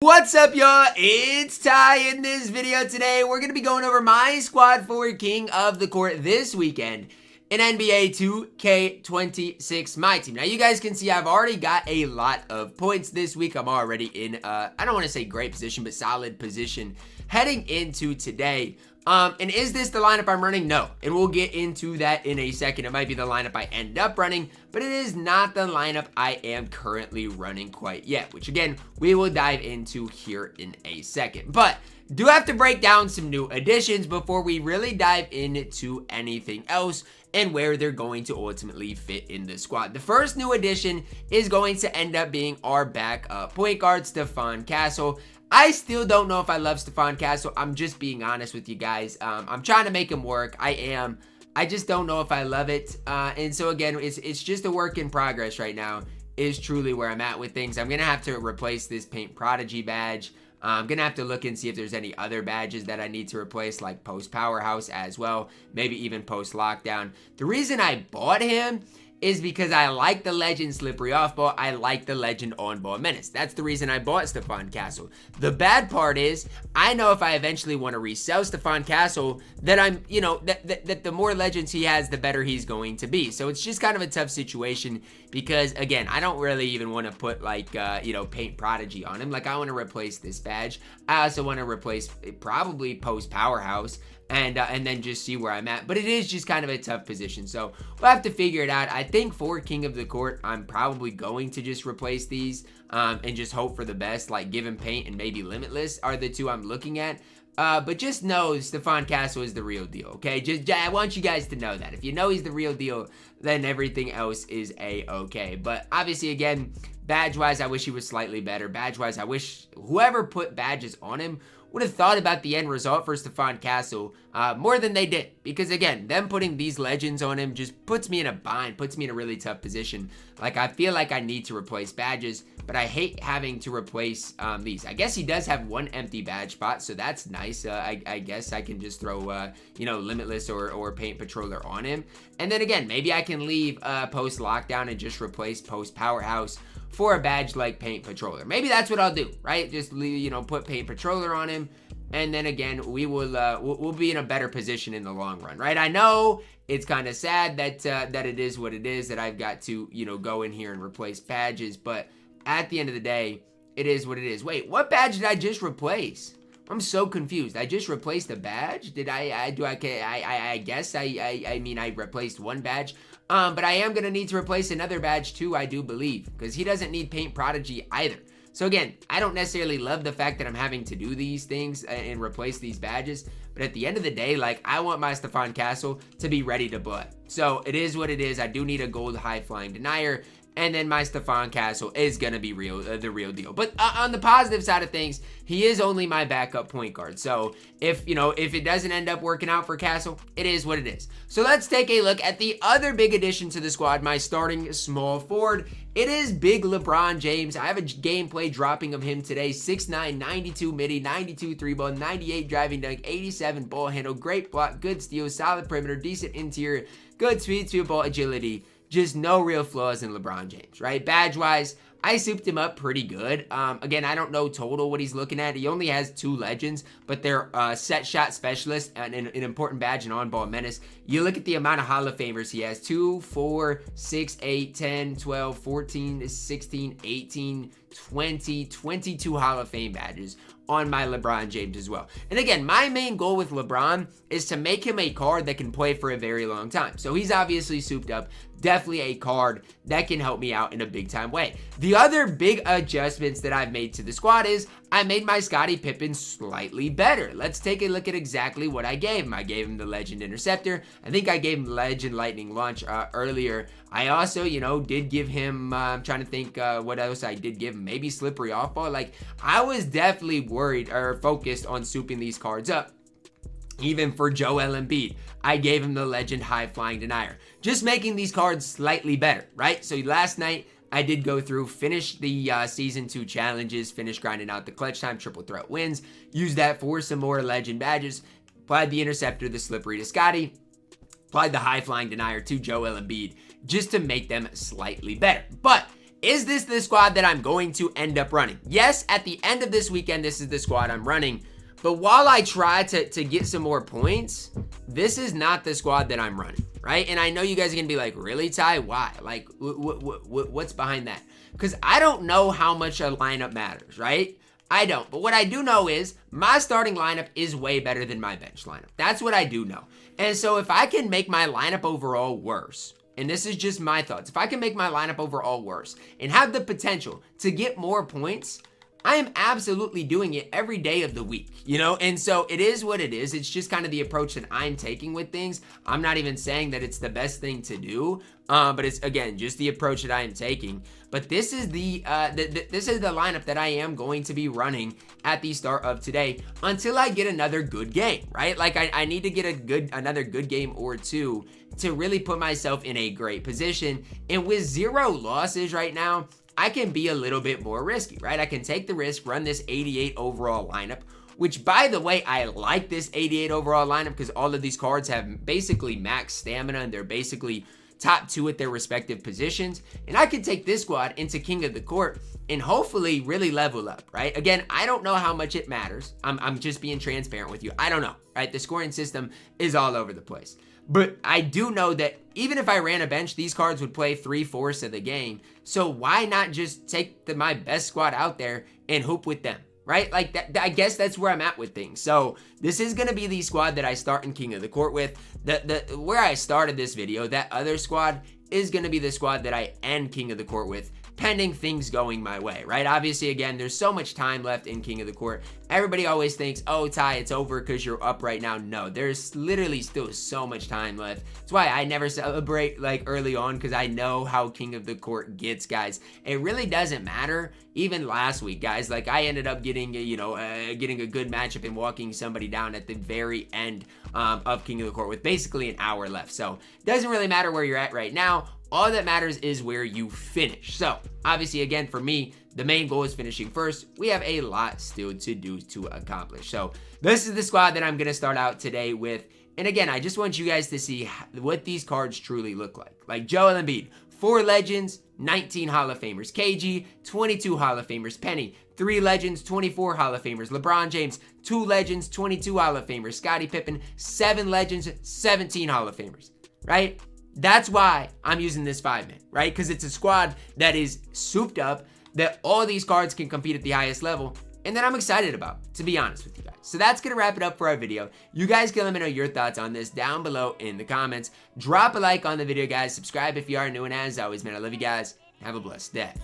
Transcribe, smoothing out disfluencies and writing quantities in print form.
What's up, y'all? It's Ty. In this video today, we're going to be going over my squad for King of the Court this weekend in NBA 2K26 MyTEAM. Now, you guys can see I've already got a lot of points this week. I'm already in, I don't want to say great position, but solid position heading into today. And is this the lineup I'm running? No. And we'll get into that in a second. It might be the lineup I end up running, but it is not the lineup I am currently running quite yet, which again, we will dive into here in a second. But do have to break down some new additions before we really dive into anything else and where they're going to ultimately fit in the squad. The first new addition is going to end up being our backup point guard, Stephon Castle. I still don't know if I love Stephon Castle. I'm just being honest with you guys. I'm trying to make him work. I just don't know if I love it. And so again, it's just a work in progress right now is truly where I'm at with things. I'm going to have to replace this Paint Prodigy badge. I'm going to have to look and see if there's any other badges that I need to replace, like Post Powerhouse as well. Maybe even Post Lockdown. The reason I bought him is because I like the Legend Slippery Off Ball. I like the Legend On Ball Menace. That's the reason I bought Stephon Castle. The bad part is, I know if I eventually want to resell Stephon Castle, that I'm, that the more Legends he has, the better he's going to be. So it's just kind of a tough situation because, again, I don't really even want to put, like, Paint Prodigy on him. Like, I want to replace this badge. I also want to replace probably Post Powerhouse. And then just see where I'm at. But it is just kind of a tough position. So we'll have to figure it out. I think for King of the Court, I'm probably going to just replace these and just hope for the best. Like Give him Paint and maybe Limitless are the two I'm looking at. But just know Stephon Castle is the real deal, okay? I want you guys to know that. If you know he's the real deal, then everything else is a-okay. But obviously, again, badge-wise, I wish he was slightly better. Badge-wise, I wish whoever put badges on him would have thought about the end result for Stephon Castle more than they did. Because again, them putting these legends on him just puts me in a bind, puts me in a really tough position. Like, I feel like I need to replace badges, but I hate having to replace these. I guess he does have one empty badge spot, so that's nice. I guess I can just throw, Limitless or Paint Patroller on him. And then again, maybe I can leave Post Lockdown and just replace Post Powerhouse for a badge like Paint Patroller. Maybe that's what I'll do, right? Just, put Paint Patroller on him. And then again, we'll be in a better position in the long run, right? I know it's kind of sad that it is what it is, that I've got to, go in here and replace badges. But at the end of the day, it is what it is. Wait, what badge did I just replace? I'm so confused. I just replaced a badge? Did I guess I replaced one badge. But I am going to need to replace another badge too, I do believe, because he doesn't need Paint Prodigy either. So again, I don't necessarily love the fact that I'm having to do these things and replace these badges, but at the end of the day, like, I want my Stephon Castle to be ready to butt. So it is what it is. I do need a gold high flying denier. And then my Stephon Castle is going to be the real deal. But on the positive side of things, he is only my backup point guard. So if it doesn't end up working out for Castle, it is what it is. So let's take a look at the other big addition to the squad, my starting small forward. It is Big LeBron James. I have a gameplay dropping of him today. 6'9", 92 midi, 92 3-ball, 98 driving dunk, 87 ball handle, great block, good steal, solid perimeter, decent interior, good speed, field ball agility. Just no real flaws in LeBron James, right? Badge-wise, I souped him up pretty good. Again, I don't know total what he's looking at. He only has 2 legends, but they're set shot specialist and an important badge and on-ball menace. You look at the amount of Hall of Famers he has. 2, 4, 6, 8, 10, 12, 14, 16, 18, 20, 22 Hall of Fame badges on my LeBron James as well. And again, my main goal with LeBron is to make him a card that can play for a very long time. So he's obviously souped up. Definitely a card that can help me out in a big time way. The other big adjustments that I've made to the squad is I made my Scottie Pippen slightly better. Let's take a look at exactly what I gave him. I gave him the Legend Interceptor. I think I gave him Legend Lightning Launch earlier. I also, did give him, I'm trying to think what else I did give him. Maybe Slippery Off Ball. Like, I was definitely worried or focused on souping these cards up. Even for Joel Embiid, I gave him the Legend High Flying Denier. Just making these cards slightly better, right? So last night, I did go through, finish the Season 2 challenges, finish grinding out the clutch time, triple threat wins, use that for some more Legend badges, applied the Interceptor, the Slippery to Scotty, applied the High Flying Denier to Joel Embiid, just to make them slightly better. But Is this the squad that I'm going to end up running? Yes, at the end of this weekend, this is the squad I'm running. But while I try to get some more points, this is not the squad that I'm running, right? And I know you guys are going to be like, really, Ty? Why? Like, what's behind that? Because I don't know how much a lineup matters, right? I don't. But what I do know is my starting lineup is way better than my bench lineup. That's what I do know. And so if I can make my lineup overall worse, and this is just my thoughts, if I can make my lineup overall worse and have the potential to get more points, I am absolutely doing it every day of the week, you know? And so it is what it is. It's just kind of the approach that I'm taking with things. I'm not even saying that it's the best thing to do, but it's, again, just the approach that I am taking. But this is the lineup that I am going to be running at the start of today until I get another good game, right? Like I need to get another good game or two to really put myself in a great position. And with 0 losses right now, I can be a little bit more risky, right? I can take the risk, run this 88 overall lineup, which, by the way, I like this 88 overall lineup because all of these cards have basically max stamina and they're basically top 2 at their respective positions. And I can take this squad into King of the Court and hopefully really level up, right? Again, I don't know how much it matters. I'm just being transparent with you. I don't know, right? The scoring system is all over the place. But I do know that even if I ran a bench, these cards would play 3/4 of the game. So why not just take my best squad out there and hoop with them, right? Like, that, I guess that's where I'm at with things. So this is going to be the squad that I start in King of the Court with. Where I started this video, that other squad is going to be the squad that I end King of the Court with, pending things going my way, right? Obviously, again, there's so much time left in King of the Court. Everybody always thinks, oh, Ty, it's over because you're up right now. No, there's literally still so much time left. That's why I never celebrate like early on, because I know how King of the Court gets, guys. It really doesn't matter. Even last week, guys, like I ended up getting, getting a good matchup and walking somebody down at the very end of King of the Court with basically an hour left. So it doesn't really matter where you're at right now. All that matters is where you finish. So obviously, again, for me, the main goal is finishing first. We have a lot still to do to accomplish. So this is the squad that I'm going to start out today with. And again, I just want you guys to see what these cards truly look like. Like Joel Embiid, 4 legends, 19 Hall of Famers. KG, 22 Hall of Famers. Penny, 3 legends, 24 Hall of Famers. LeBron James, 2 legends, 22 Hall of Famers. Scottie Pippen, 7 legends, 17 Hall of Famers. Right? That's why I'm using this 5-man, right? Because it's a squad that is souped up, that all these cards can compete at the highest level, and that I'm excited about, to be honest with you guys. So that's going to wrap it up for our video. You guys can let me know your thoughts on this down below in the comments. Drop a like on the video, guys. Subscribe if you are new, and as always, man, I love you guys. Have a blessed day.